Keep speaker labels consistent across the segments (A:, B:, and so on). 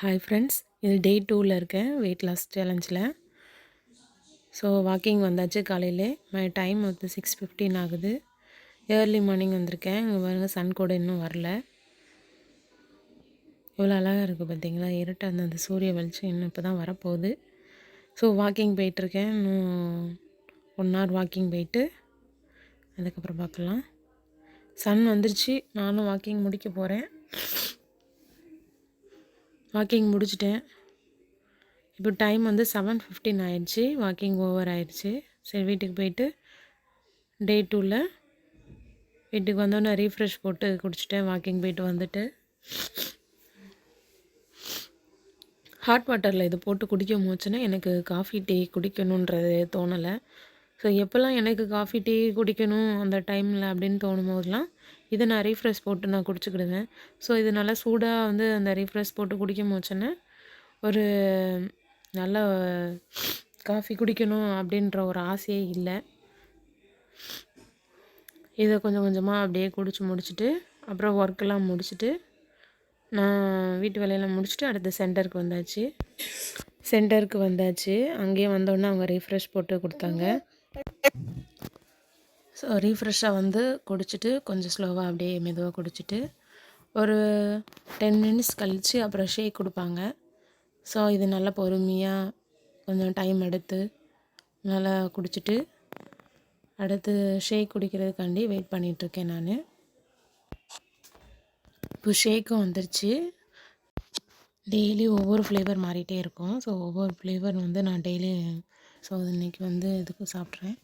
A: Hi friends, இது டே 2ல் இருக்கேன் வெயிட் லாஸ் சேலஞ்சில். ஸோ வாக்கிங் வந்தாச்சு காலையிலே. மை டைம் வந்து 6:15 ஆகுது. ஏர்லி மார்னிங் வந்திருக்கேன். இங்கே பாருங்க, சன் கூட இன்னும் வரல. எவ்வளோ அழகாக இருக்குது பார்த்தீங்களா? இருட்டாக அந்த சூரிய வெளிச்சம் இன்னும் இப்போ தான் வரப்போகுது. ஸோ வாக்கிங் போயிட்டுருக்கேன். இன்னும் 1 ஹவர் வாக்கிங் போயிட்டு அதுக்கப்புறம் பார்க்கலாம். சன் வந்துருச்சு. நானும் வாக்கிங் முடிக்க போகிறேன். வாக்கிங் முடிச்சிட்டேன். இப்போ டைம் வந்து 7:15 ஆயிடுச்சு. வாக்கிங் ஓவர் ஆயிடுச்சு. சரி, வீட்டுக்கு போயிட்டு டே 2ல் வீட்டுக்கு வந்தோடனே ரீஃப்ரெஷ் போட்டு குடிச்சிட்டேன். வாக்கிங் போயிட்டு வந்துட்டு ஹாட் வாட்டரில் இது போட்டு குடிக்க முடிச்சுன்னா எனக்கு காஃபி டீ குடிக்கணுன்றது தோணலை. ஸோ எப்போல்லாம் எனக்கு காஃபி டீ குடிக்கணும் அந்த டைமில் அப்படின்னு தோணும் போதெல்லாம் இதை நான் ரீஃப்ரெஷ் போட்டு நான் குடிச்சிக்கிடுவேன். ஸோ இது நல்லா சூடாக வந்து அந்த ரீஃப்ரெஷ் போட்டு குடிக்க முடிச்சோன்னே ஒரு நல்ல காஃபி குடிக்கணும் அப்படின்ற ஒரு ஆசையே இல்லை. இதை கொஞ்சம் கொஞ்சமாக அப்படியே குடிச்சு முடிச்சுட்டு அப்புறம் ஒர்க்கெல்லாம் முடிச்சுட்டு நான் வீட்டு வேலையெல்லாம் முடிச்சுட்டு அடுத்து சென்டருக்கு வந்தாச்சு. அங்கேயே வந்தோடனே அவங்க ரீஃப்ரெஷ் போட்டு கொடுத்தாங்க. ஸோ ரீஃப்ரெஷ்ஷாக வந்து குடிச்சிட்டு கொஞ்சம் ஸ்லோவாக அப்படியே மெதுவாக குடிச்சிட்டு ஒரு 10 மினிட்ஸ் கழித்து அப்புறம் ஷேக் கொடுப்பாங்க. ஸோ இது நல்லா பொறுமையாக கொஞ்சம் டைம் எடுத்து நல்லா குடிச்சிட்டு அடுத்து ஷேக் குடிக்கிறதுக்காண்டி வெயிட் பண்ணிகிட்ருக்கேன் நான். இப்போ ஷேக்கும் வந்துருச்சு. டெய்லி ஒவ்வொரு ஃப்ளேவர் மாறிட்டே இருக்கும். ஸோ ஒவ்வொரு ஃப்ளேவர் வந்து நான் டெய்லி ஸோ இன்றைக்கி வந்து இதுக்கு சாப்பிட்றேன்.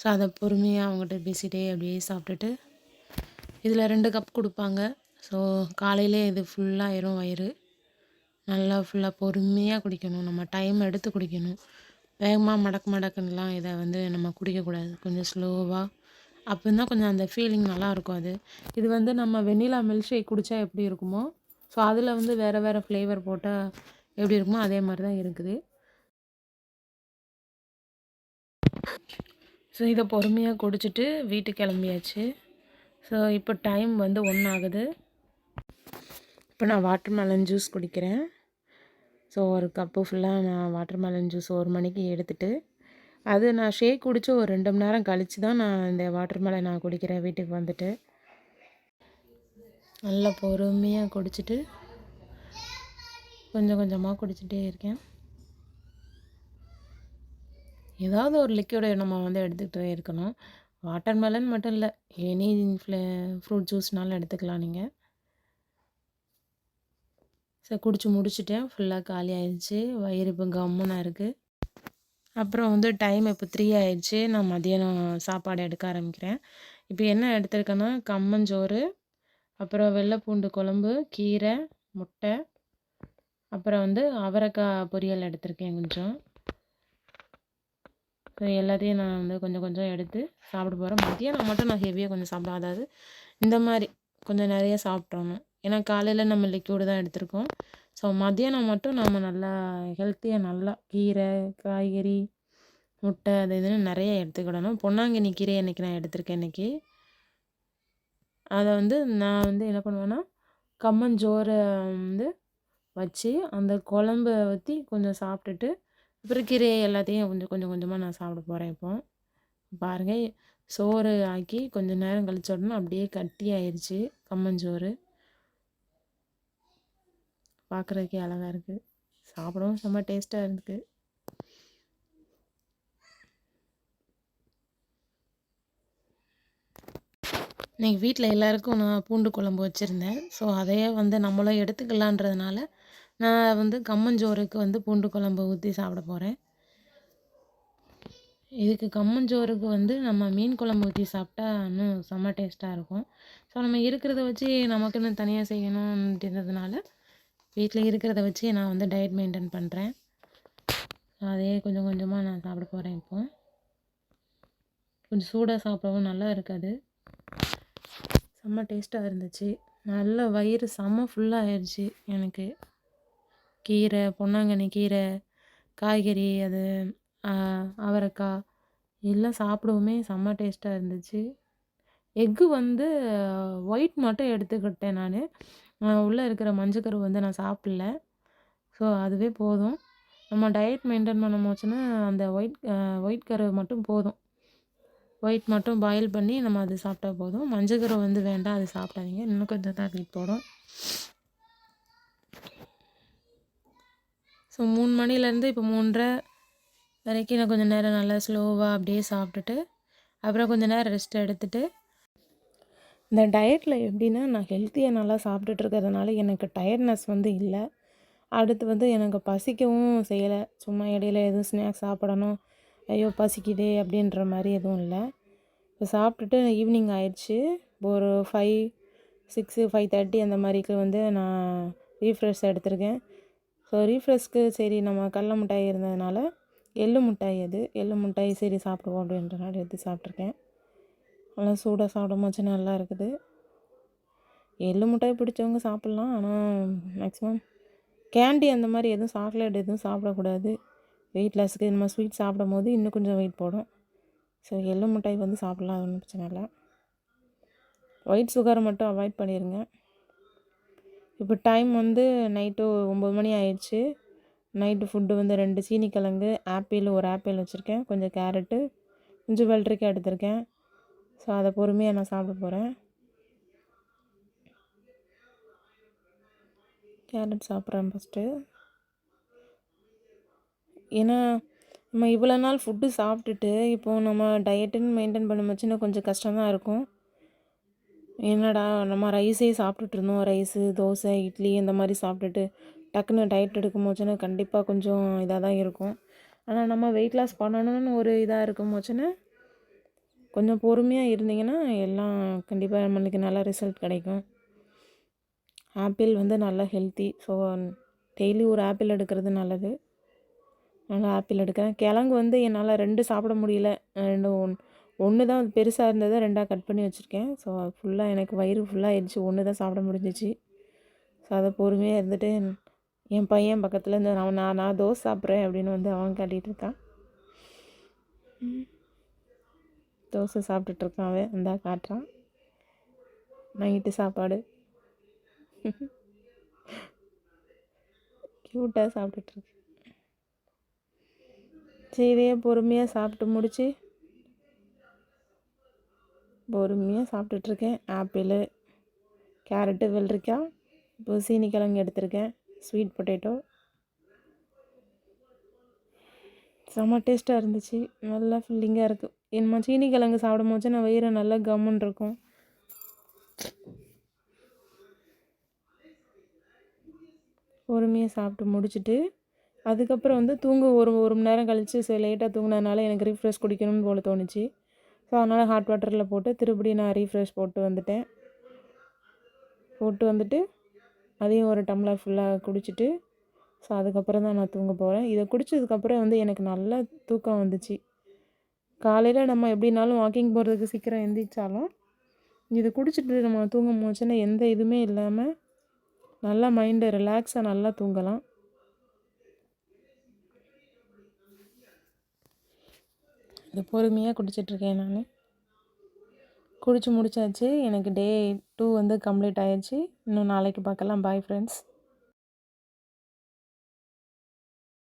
A: ஸோ அதை பொறுமையாக அவங்ககிட்ட பேசிகிட்டே அப்படியே சாப்பிட்டுட்டு இதில் 2 கப் கொடுப்பாங்க. ஸோ காலையிலே இது ஃபுல்லாகிடும் வயிறு. நல்லா ஃபுல்லாக பொறுமையாக குடிக்கணும். நம்ம டைம் எடுத்து குடிக்கணும். வேகமாக மடக்குன்னுலாம் இதை வந்து நம்ம குடிக்கக்கூடாது. கொஞ்சம் ஸ்லோவாக அப்போ தான் கொஞ்சம் அந்த ஃபீலிங் நல்லாயிருக்கும். இது வந்து நம்ம வெண்ணிலா மில்க் ஷேக் குடித்தா எப்படி இருக்குமோ, ஸோ அதில் வந்து வேறு ஃப்ளேவர் போட்டால் எப்படி இருக்குமோ அதே மாதிரி தான் இருக்குது. ஸோ இதை பொறுமையாக குடிச்சிட்டு வீட்டுக்கு கிளம்பியாச்சு. ஸோ இப்போ டைம் வந்து 1 ஆகுது. இப்போ நான் வாட்டர்மெலன் ஜூஸ் குடிக்கிறேன். ஸோ ஒரு கப்பு ஃபுல்லாக நான் வாட்டர்மெலன் ஜூஸ் 1 மணிக்கு எடுத்துகிட்டு அது நான் ஷேக் குடித்து ஒரு 2 மணி நேரம் கழித்து தான் நான் இந்த வாட்டர்மெலன் நான் குடிக்கிறேன் வீட்டுக்கு வந்துட்டு. நல்லா பொறுமையாக குடிச்சிட்டு கொஞ்சம் கொஞ்சமாக குடிச்சிட்டே இருக்கேன். ஏதாவது ஒரு லிக்விடை நம்ம வந்து எடுத்துக்கிட்டே இருக்கணும். வாட்டர்மெலன் மட்டும் இல்லை, எனி ஃப்ரூட் ஜூஸ்னாலும் எடுத்துக்கலாம் நீங்கள். ஸோ குடிச்சு முடிச்சுட்டேன். ஃபுல்லாக காலி ஆயிடுச்சு. வயிறு இப்போ கம்முன்னு இருக்குது. அப்புறம் வந்து டைம் இப்போ 3 ஆயிடுச்சு. நான் மதியானம் சாப்பாடு எடுக்க ஆரம்பிக்கிறேன். இப்போ என்ன எடுத்திருக்கேன்னா கம்மஞ்சோறு, அப்புறம் வெள்ளைப்பூண்டு குழம்பு, கீரை, முட்டை, அப்புறம் வந்து அவரைக்காய் பொரியல் எடுத்திருக்கேன் கொஞ்சம். ஸோ எல்லாத்தையும் நான் வந்து கொஞ்சம் கொஞ்சம் எடுத்து சாப்பிட போகிறேன். மதியானம் மட்டும் நான் ஹெவியாக கொஞ்சம் சாப்பிடுவேன். அதாவது இந்த மாதிரி கொஞ்சம் நிறைய சாப்பிட்றணும். ஏன்னா காலையில் நம்ம லிக்விடு தான் எடுத்திருக்கோம். ஸோ மதியானம் மட்டும் நம்ம நல்லா ஹெல்த்தியாக நல்லா கீரை, காய்கறி, முட்டை அது இதுன்னு நிறைய எடுத்துக்கிடணும். பொன்னாங்கண்ணி கீரை இன்றைக்கி நான் எடுத்திருக்கேன். இன்றைக்கி அதை வந்து நான் வந்து என்ன பண்ணுவேன்னா கம்மஞ்சோறை வந்து வச்சு அந்த குழம்ப ஊற்றி கொஞ்சம் சாப்பிட்டுட்டு அப்புறம் கீரையை எல்லாத்தையும் கொஞ்சம் கொஞ்சமாக நான் சாப்பிட போகிறேன். இப்போ பாருங்கள், சோறு ஆக்கி கொஞ்சம் நேரம் கழிச்ச உடனே அப்படியே கட்டி ஆயிடுச்சு கம்மஞ்சோறு. பார்க்குறதுக்கே அழகாக இருக்குது. சாப்பிடவும் செம்ம டேஸ்ட்டாக இருக்குது. இன்றைக்கி வீட்டில் எல்லாேருக்கும் நான் பூண்டு குழம்பு வச்சுருந்தேன். ஸோ அதையே வந்து நம்மளும் எடுத்துக்கலான்றதுனால நான் வந்து கம்மஞ்சோறுக்கு வந்து பூண்டு குழம்பு ஊற்றி சாப்பிட போகிறேன். இதுக்கு கம்மஞ்சோறுக்கு வந்து நம்ம மீன் குழம்பு ஊற்றி சாப்பிட்டா இன்னும் செம்ம டேஸ்ட்டாக இருக்கும். ஸோ நம்ம இருக்கிறத வச்சு நமக்குன்னு தனியாக செய்யணுன்றதுனால வீட்டில் இருக்கிறத வச்சு நான் வந்து டயட் மெயின்டைன் பண்ணுறேன். அதையே கொஞ்சம் கொஞ்சமாக நான் சாப்பிட போகிறேன். இப்போ கொஞ்சம் சூடாக சாப்பிடவும் நல்லா இருக்காது. செம்ம டேஸ்ட்டாக இருந்துச்சு. நல்ல வயிறு செம்ம ஃபுல்லாக ஆயிடுச்சு எனக்கு. கீரை, பொன்னாங்கண்ணி கீரை, காய்கறி, அது அவரைக்காய் எல்லாம் சாப்பிடவுமே செம்ம டேஸ்ட்டாக இருந்துச்சு. எக்கு வந்து ஒயிட் மட்டும் எடுத்துக்கிட்டேன் நான். உள்ளே இருக்கிற மஞ்சக்கரு வந்து நான் சாப்பிடல. ஸோ அதுவே போதும். நம்ம டயட் மெயின்டெயின் பண்ண போச்சுன்னா அந்த ஒயிட் கரு மட்டும் போதும். ஒயிட் மட்டும் பாயில் பண்ணி நம்ம அது சாப்பிட்டா போதும். மஞ்சக்கரு வந்து வேண்டாம், அது சாப்பிடாதீங்க. இன்னும் கொஞ்சம் தான் வெயிட் போடும். ஸோ 3 மணிலேருந்து இப்போ 3:30 வரைக்கும் நான் கொஞ்சம் நேரம் நல்லா ஸ்லோவாக அப்படியே சாப்பிட்டுட்டு அப்புறம் கொஞ்சம் நேரம் ரெஸ்ட் எடுத்துகிட்டு இந்த டயட்டில் எப்படின்னா நான் ஹெல்த்தியாக நல்லா சாப்பிட்டுட்டு இருக்கிறதுனால எனக்கு டயர்ட்னஸ் வந்து இல்லை. அடுத்து வந்து எனக்கு பசிக்கவும் செய்யலை. சும்மா இடையில எதுவும் ஸ்நாக்ஸ் சாப்பிடணும், ஐயோ பசிக்குதே அப்படின்ற மாதிரி எதுவும் இல்லை. இப்போ சாப்பிட்டுட்டு ஈவினிங் ஆயிடுச்சு. ஒரு 5:30 அந்த மாதிரிக்கு வந்து நான் ரீஃப்ரெஷ் எடுத்திருக்கேன். ஸோ ரீஃப்ரெஷ்க்கு சரி நம்ம கடல மிட்டாய் இருந்ததுனால எள்ளு மிட்டாய் சரி சாப்பிடுவோம் அப்படின்றனால எடுத்து சாப்பிட்ருக்கேன். நல்லா சூடாக சாப்பிடும் போச்சு நல்லா இருக்குது. எள்ளு மிட்டாய் பிடிச்சவங்க சாப்பிட்லாம், ஆனால் மேக்ஸிமம் கேண்டி அந்த மாதிரி எதுவும் சாக்லேட் எதுவும் சாப்பிடக்கூடாது. வெயிட் லாஸுக்கு நம்ம ஸ்வீட் சாப்பிடும் போது இன்னும் கொஞ்சம் வெயிட் போடும். ஸோ எள்ளு மிட்டாய் வந்து சாப்பிட்லாம், அது ஒன்றும் பிரச்சனை இல்லை. ஒயிட் சுகரை மட்டும் அவாய்ட் பண்ணிடுங்க. இப்போ டைம் வந்து நைட்டு 9 மணி ஆயிடுச்சு. நைட்டு ஃபுட்டு வந்து 2 சீனிக்கிழங்கு, ஒரு ஆப்பிள் வச்சுருக்கேன், கொஞ்சம் கேரட்டு, கொஞ்சம் வெள்ளரிக்காய் எடுத்திருக்கேன். ஸோ அதை பொறுமையாக நான் சாப்பிட போகிறேன். கேரட் சாப்பிட்றேன் ஃபஸ்ட்டு. ஏன்னா நம்ம இவ்வளோ நாள் ஃபுட்டு சாப்பிட்டுட்டு இப்போது நம்ம டயட்டுன்னு மெயின்டைன் பண்ண வச்சுன்னா கொஞ்சம் கஷ்டமாக இருக்கும். என்னடா நம்ம ரைஸே சாப்பிட்டுட்டு இருந்தோம், ரைஸு, தோசை, இட்லி இந்த மாதிரி சாப்பிட்டுட்டு டக்குன்னு டயட் எடுக்கும் போச்சுன்னா கண்டிப்பாக கொஞ்சம் இதாக தான் இருக்கும். ஆனால் நம்ம வெயிட் லாஸ் பண்ணணும்னு ஒரு இதாக இருக்கும் போச்சுன்னா கொஞ்சம் பொறுமையாக இருந்தீங்கன்னா எல்லாம் கண்டிப்பாக நம்மளுக்கு நல்ல ரிசல்ட் கிடைக்கும். ஆப்பிள் வந்து நல்லா ஹெல்த்தி. ஸோ டெய்லி ஒரு ஆப்பிள் எடுக்கிறது நல்லது. நல்லா ஆப்பிள் எடுக்கிறேன். கிழங்கு வந்து என்னால் 2 சாப்பிட முடியல. 1 தான் பெருசாக இருந்ததை 2ஆக கட் பண்ணி வச்சுருக்கேன். ஸோ ஃபுல்லாக எனக்கு வயிறு ஃபுல்லாகிடுச்சு. 1 தான் சாப்பிட முடிஞ்சிச்சு. ஸோ அதை பொறுமையாக இருந்துட்டு என் பையன் பக்கத்தில் இருந்து நான் தோசை சாப்பிட்றேன் அப்படின்னு வந்து அவன் காட்டிகிட்டு இருக்கான். தோசை சாப்பிட்டுட்ருக்கான் அவன், இந்தா காட்டுறான். நைட்டு சாப்பாடு க்யூட்டாக சாப்பிட்டுட்ருக்கு. சரியே பொறுமையாக சாப்பிட்டு முடிச்சு பொறுமையாக சாப்பிட்டுட்ருக்கேன். ஆப்பிள், கேரட்டு, வெள்ளரிக்காய், இப்போ சீனிக்கிழங்கு எடுத்திருக்கேன், ஸ்வீட் பொட்டேட்டோ. செம்ம டேஸ்ட்டாக இருந்துச்சு, நல்லா ஃபில்லிங்காக இருக்குது. என்னம்மா சீனிக்கிழங்கு சாப்பிடும் போது நான் வயிறு நல்லா கம்முன்னு இருக்கும். பொறுமையாக சாப்பிட்டு முடிச்சுட்டு அதுக்கப்புறம் வந்து ஒரு மணி நேரம் கழித்து லேட்டாக தூங்கினதுனால எனக்கு ரீஃப்ரெஷ் குடிக்கணும்னு போல் தோணுச்சு. ஸோ அதனால் ஹாட் வாட்டரில் போட்டு திருப்படி நான் ரீஃப்ரெஷ் போட்டு வந்துட்டு அதையும் ஒரு டம்ளர் ஃபுல்லாக குடிச்சிட்டு ஸோ அதுக்கப்புறம் தான் நான் தூங்க போகிறேன். இதை குடித்ததுக்கப்புறம் வந்து எனக்கு நல்லா தூக்கம் வந்துச்சு. காலையில் நம்ம எப்படினாலும் வாக்கிங் போகிறதுக்கு சீக்கிரம் எந்திரிச்சாலும் இதை குடிச்சிட்டு நம்ம தூங்கும் போச்சுன்னா எந்த இதுவுமே இல்லாமல் நல்லா மைண்டு ரிலாக்ஸாக நல்லா தூங்கலாம். இதை பொறுமையாக குடிச்சிட்ருக்கேன் நான். குடிச்சு முடிச்சாச்சு. எனக்கு டே 2 வந்து கம்ப்ளீட் ஆயிடுச்சு. இன்னும் நாளைக்கு பார்க்கலாம். Bye friends.